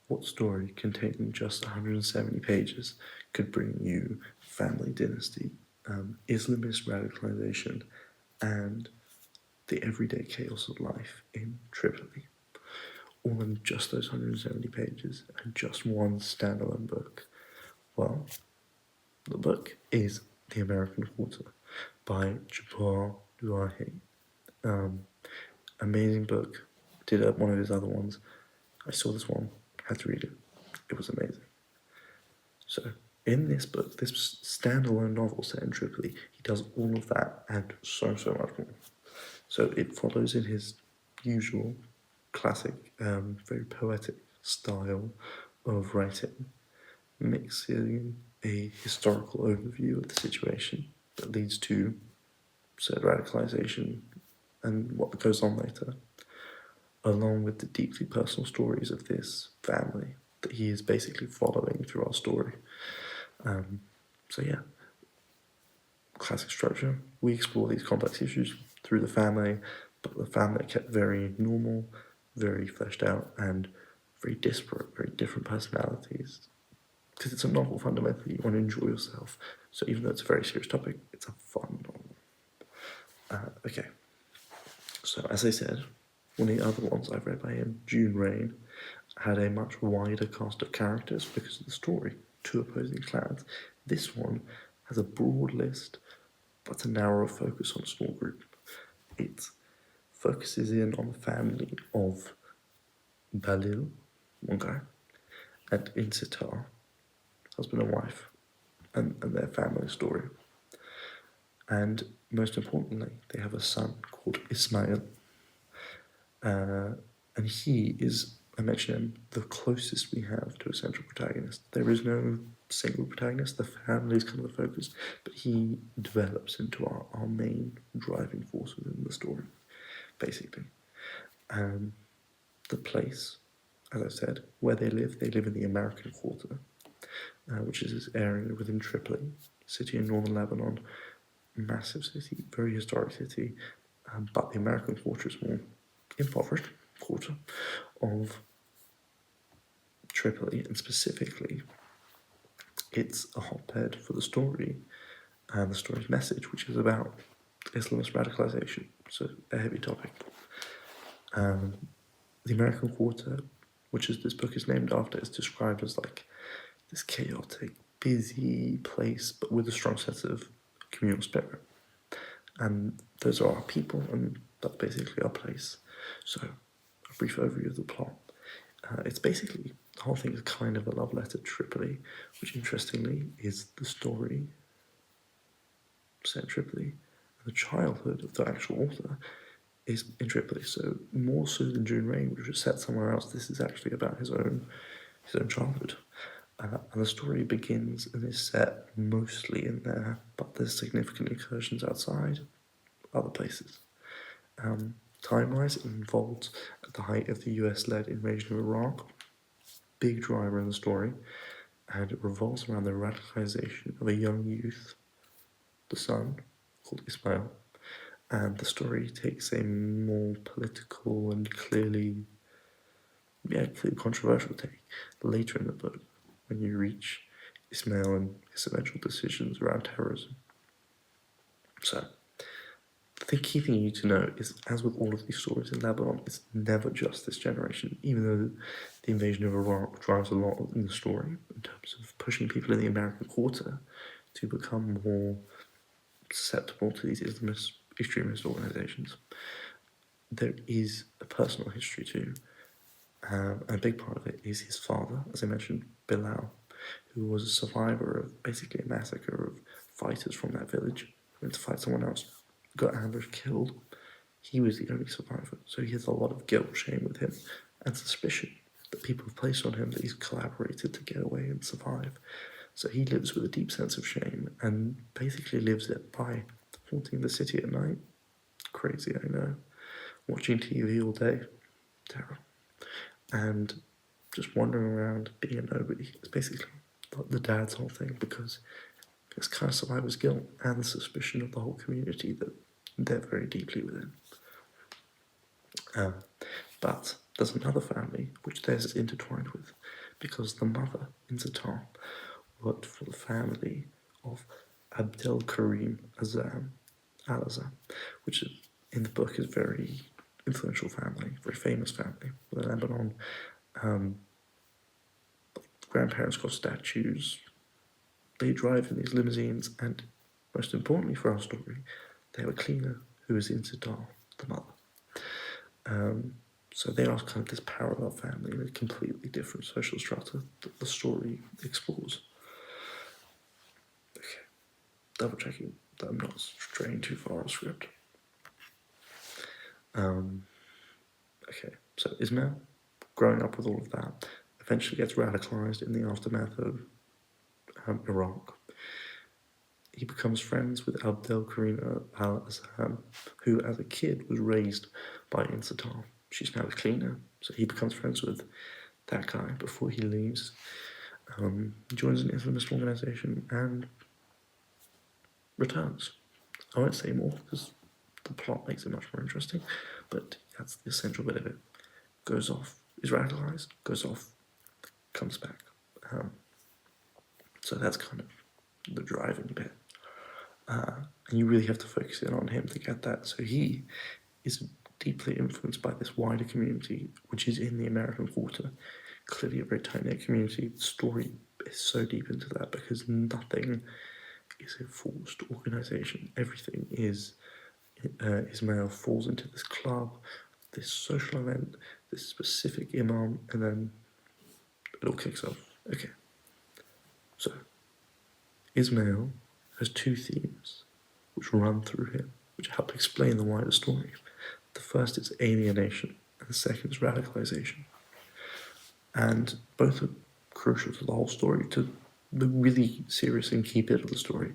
What story containing just 170 pages could bring you family dynasty, Islamist radicalization, and the everyday chaos of life in Tripoli? All in just those 170 pages and just one standalone book. Well, the book is The American Quarter by Jabbour Douaihy. Amazing book. Did one of his other ones. I saw this one, had to read it. It was amazing. So, in this book, this standalone novel set in Tripoli, he does all of that and so much more. So it follows in his usual classic, very poetic style of writing, mixing a historical overview of the situation that leads to said radicalization and what goes on later, along with the deeply personal stories of this family that he is basically following through our story. So yeah, classic structure. We explore these complex issues through the family, but the family kept very normal, very fleshed out, and very disparate, very different personalities. Because it's a novel, fundamentally, you want to enjoy yourself. So even though it's a very serious topic, it's a fun novel. Okay. So as I said, one of the other ones I've read by him, June Rain, had a much wider cast of characters because of the story, two opposing clans. This one has a broad list, but a narrow focus on a small group. It focuses in on the family of Balil, one guy, and Insitar, husband and wife, and their family story. And most importantly, they have a son called Ismail, and he is, I mentioned him, the closest we have to a central protagonist. There is no single protagonist, the family is kind of the focus, but he develops into our main driving force within the story, basically. The place, as I said, where they live in the American Quarter, which is this area within Tripoli, city in northern Lebanon, massive city, very historic city, but the American Quarter is more impoverished quarter of Tripoli, and specifically, it's a hotbed for the story and the story's message, which is about Islamist radicalization. So a heavy topic. The American Quarter, which is this book is named after, is described as like this chaotic, busy place, but with a strong sense of communal spirit. And those are our people, and that's basically our place. So, a brief overview of the plot. It's basically, the whole thing is kind of a love letter to Tripoli, which interestingly is the story set in Tripoli. And the childhood of the actual author is in Tripoli, so more so than June Rain, which was set somewhere else, this is actually about his own childhood. And the story begins and is set mostly in there, but there's significant incursions outside, other places. Time-wise, it involves at the height of the US-led invasion of Iraq, big driver in the story, and it revolves around the radicalization of a young youth, the son, called Ismail, and the story takes a more political and clearly controversial take later in the book, when you reach Ismail and his eventual decisions around terrorism. So, the key thing you need to know is, as with all of these stories in Lebanon, it's never just this generation, even though the invasion of Iraq drives a lot in the story in terms of pushing people in the American Quarter to become more susceptible to these Islamist extremist organizations. There is a personal history too, and a big part of it is his father, as I mentioned, Bilal, who was a survivor of basically a massacre of fighters from that village who went to fight someone else, got ambushed, killed. He was the only survivor, so he has a lot of guilt, shame with him, and suspicion that people have placed on him that he's collaborated to get away and survive. So he lives with a deep sense of shame and basically lives it by haunting the city at night. Crazy, I know. Watching TV all day. Terrible. And just wandering around being a nobody. It's basically the dad's whole thing, because it's kind of survivor's guilt and the suspicion of the whole community that they're very deeply within. But there's another family which theirs is intertwined with, because the mother in Zatar worked for the family of Abdel Karim Azam Al-Azam, which in the book is a very influential family, very famous family in Lebanon. Grandparents got statues, they drive in these limousines, and most importantly for our story, they have a cleaner who is in Zatar, the mother. So they are kind of this parallel family in a completely different social strata that the story explores. Okay, double checking that I'm not straying too far off script. Okay, so Ismail, growing up with all of that, eventually gets radicalized in the aftermath of Iraq. He becomes friends with Abdel Karim al-Azham, who as a kid was raised by Insatar. She's now a cleaner, so he becomes friends with that guy before he leaves. Joins an Islamist organization and returns. I won't say more because the plot makes it much more interesting, but that's the essential bit of it. Goes off, is radicalized, goes off, comes back. So that's kind of the driving bit. And you really have to focus in on him to get that. So he is deeply influenced by this wider community, which is in the American Quarter. Clearly a very tight-knit community. The story is so deep into that because nothing is a forced organization. Everything is Ismail falls into this club, this social event, this specific imam, and then it all kicks off. Okay. So Ismail has two themes which run through him, which help explain the wider story. The first is alienation, and the second is radicalization. And both are crucial to the whole story, to the really serious and key bit of the story.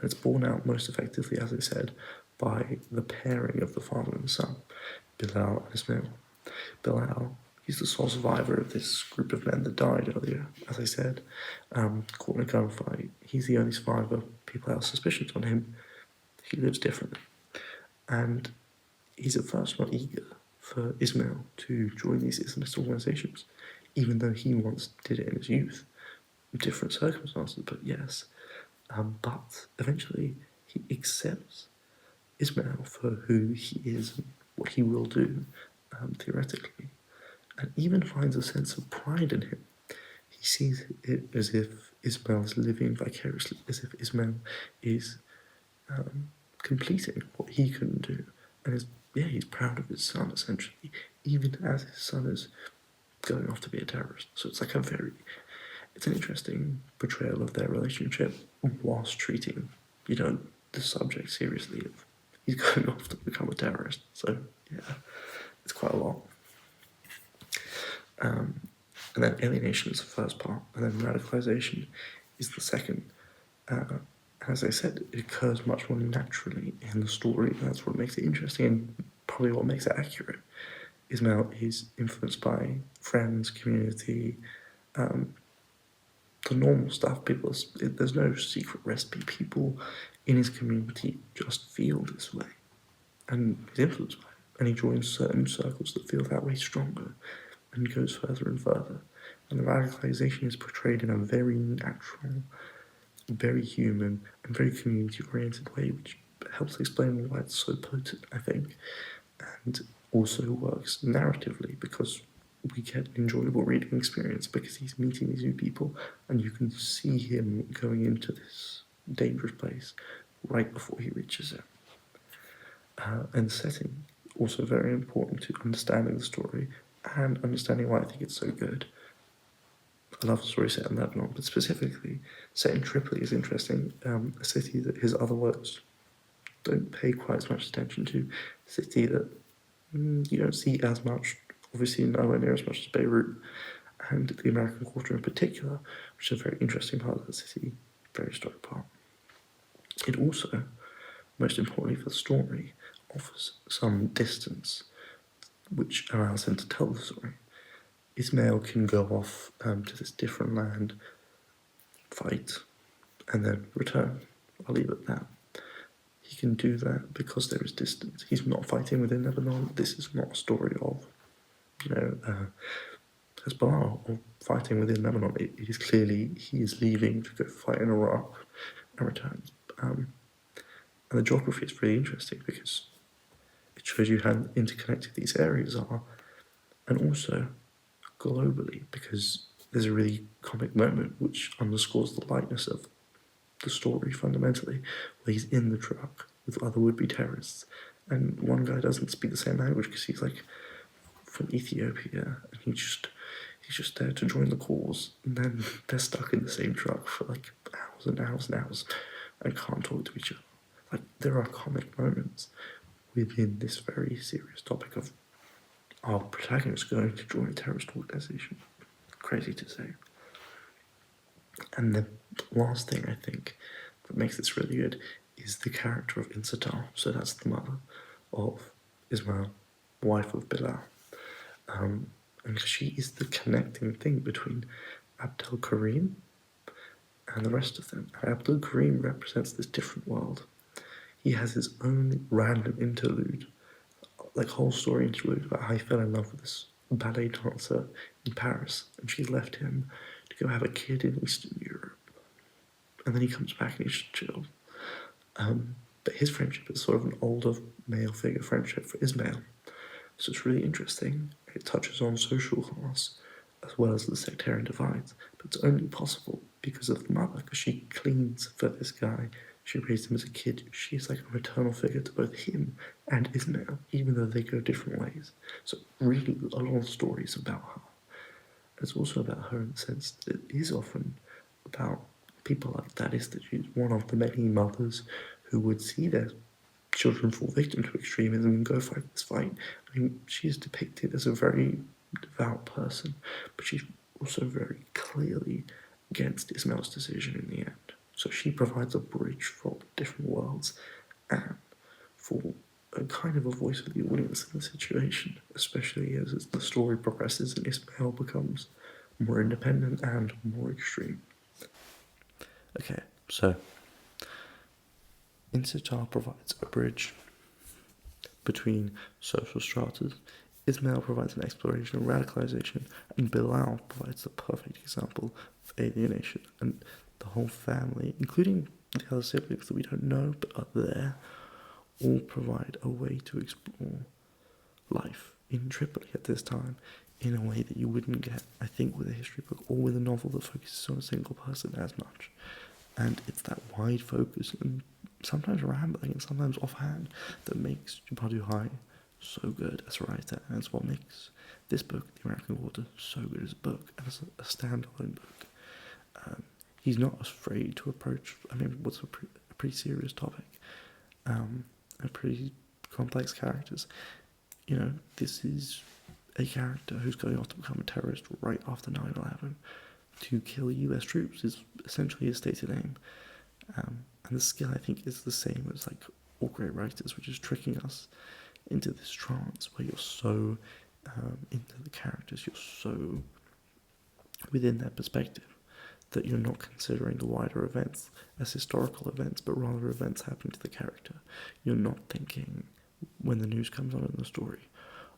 It's borne out most effectively, as I said, by the pairing of the father and the son, Bilal and Ismail. Bilal, he's the sole survivor of this group of men that died earlier, as I said, caught in a gunfight. He's the only survivor. People have suspicions on him. He lives differently. And he's at first not eager for Ismail to join these Islamist organizations, even though he once did it in his youth. Different circumstances, but yes. But eventually he accepts Ismail for who he is and what he will do, theoretically, and even finds a sense of pride in him. He sees it as if Ismail is living vicariously, as if Ismail is completing what he couldn't do, and he's proud of his son essentially, even as his son is going off to be a terrorist. So it's like it's an interesting portrayal of their relationship whilst treating, the subject seriously of he's going off to become a terrorist. So yeah, it's quite a lot. And then alienation is the first part, and then radicalization is the second. As I said, it occurs much more naturally in the story, and that's what makes it interesting and probably what makes it accurate. Ismail is influenced by friends, community, the normal stuff. There's no secret recipe. People in his community just feel this way, and he's influenced by it, and he joins certain circles that feel that way stronger, and he goes further and further. And the radicalization is portrayed in a very natural, very human, and very community-oriented way, which helps explain why it's so potent, I think, and also works narratively because we get an enjoyable reading experience because he's meeting these new people, and you can see him going into this dangerous place right before he reaches it. And setting, also very important to understanding the story and understanding why I think it's so good. I love the story set in Lebanon, but specifically set in Tripoli is interesting, a city that his other works don't pay quite as much attention to, a city that you don't see as much, obviously nowhere near as much as Beirut, and the American Quarter in particular, which is a very interesting part of the city, very historic part. It also, most importantly for the story, offers some distance, which allows him to tell the story. Ismail can go off to this different land, fight, and then return. I'll leave it at that. He can do that because there is distance. He's not fighting within Lebanon. This is not a story of, Hezbollah or fighting within Lebanon. It is clearly he is leaving to go fight in Iraq and returns. And the geography is really interesting because it shows you how interconnected these areas are, and also globally, because there's a really comic moment which underscores the lightness of the story fundamentally, where he's in the truck with other would-be terrorists, and one guy doesn't speak the same language because he's like from Ethiopia, and he's just there to join the cause, and then they're stuck in the same truck for like hours and hours and hours, and can't talk to each other. Like, there are comic moments within this very serious topic of our protagonist going to join a terrorist organization. Crazy to say. And the last thing I think that makes this really good is the character of Insatar. So that's the mother of Ismail, wife of Bilal. And she is the connecting thing between Abdel Karim and the rest of them. Abdel Karim represents this different world. He has his own random interlude, like whole story interlude about how he fell in love with this ballet dancer in Paris, and she left him to go have a kid in Eastern Europe. And then he comes back and he's just chill. But his friendship is sort of an older male figure friendship for Ismail. So it's really interesting. It touches on social class as well as the sectarian divides, but it's only possible because of the mother, because she cleans for this guy. She raised him as a kid. She's like a maternal figure to both him and Ismail, even though they go different ways. So really, a lot of stories about her. It's also about her in the sense that it is often about people like that, is that she's one of the many mothers who would see their children fall victim to extremism and go fight this fight. I mean, she's depicted as a very devout person, but she's also very clearly against Ismail's decision in the end. So she provides a bridge for different worlds and for a kind of a voice of the audience in the situation, especially as the story progresses and Ismail becomes more independent and more extreme. Okay, so Insitar provides a bridge between social stratas, Ismail provides an exploration of radicalization, and Bilal provides the perfect example of alienation, and the whole family, including the other siblings that we don't know but are there, all provide a way to explore life in Tripoli at this time in a way that you wouldn't get, I think, with a history book or with a novel that focuses on a single person as much. And it's that wide focus and sometimes rambling and sometimes offhand that makes Jabbour Douaihy so good as a writer, and it's what makes this book, The American Quarter, so good as a book and as a standalone book. He's not afraid to approach, I mean, what's a pretty serious topic, and pretty complex characters. You know, this is a character who's going off to become a terrorist right after 9/11. To kill US troops is essentially his stated aim. And the skill, I think, is the same as like all great writers, which is tricking us into this trance where you're so into the characters, you're so within their perspective that you're not considering the wider events as historical events, but rather events happening to the character. You're not thinking, when the news comes on in the story,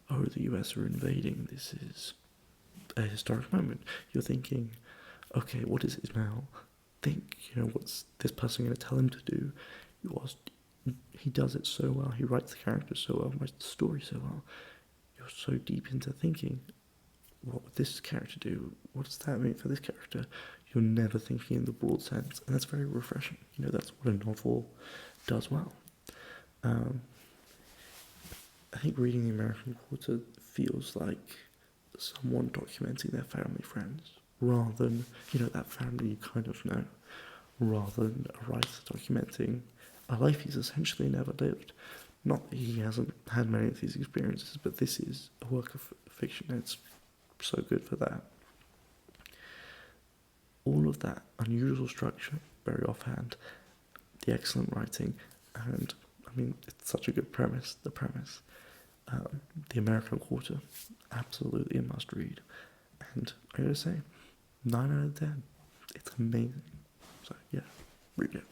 oh, the US are invading, this is a historic moment. You're thinking, okay, what does Ismail think? You know, what's this person going to tell him to do? He does it so well. He writes the characters so well, writes the story so well. You're so deep into thinking, what would this character do? What does that mean for this character? You're never thinking in the broad sense, and that's very refreshing. You know, that's what a novel does well. I think reading The American Quarter feels like someone documenting their family friends, rather than, you know, that family you kind of know, rather than a writer documenting a life he's essentially never lived. Not that he hasn't had many of these experiences, but this is a work of fiction, and it's so good for that. All of that unusual structure, very offhand, the excellent writing, and, I mean, it's such a good premise, the premise. The American Quarter, absolutely a must-read. And I gotta say, 9 out of 10. It's amazing. So, yeah, read it.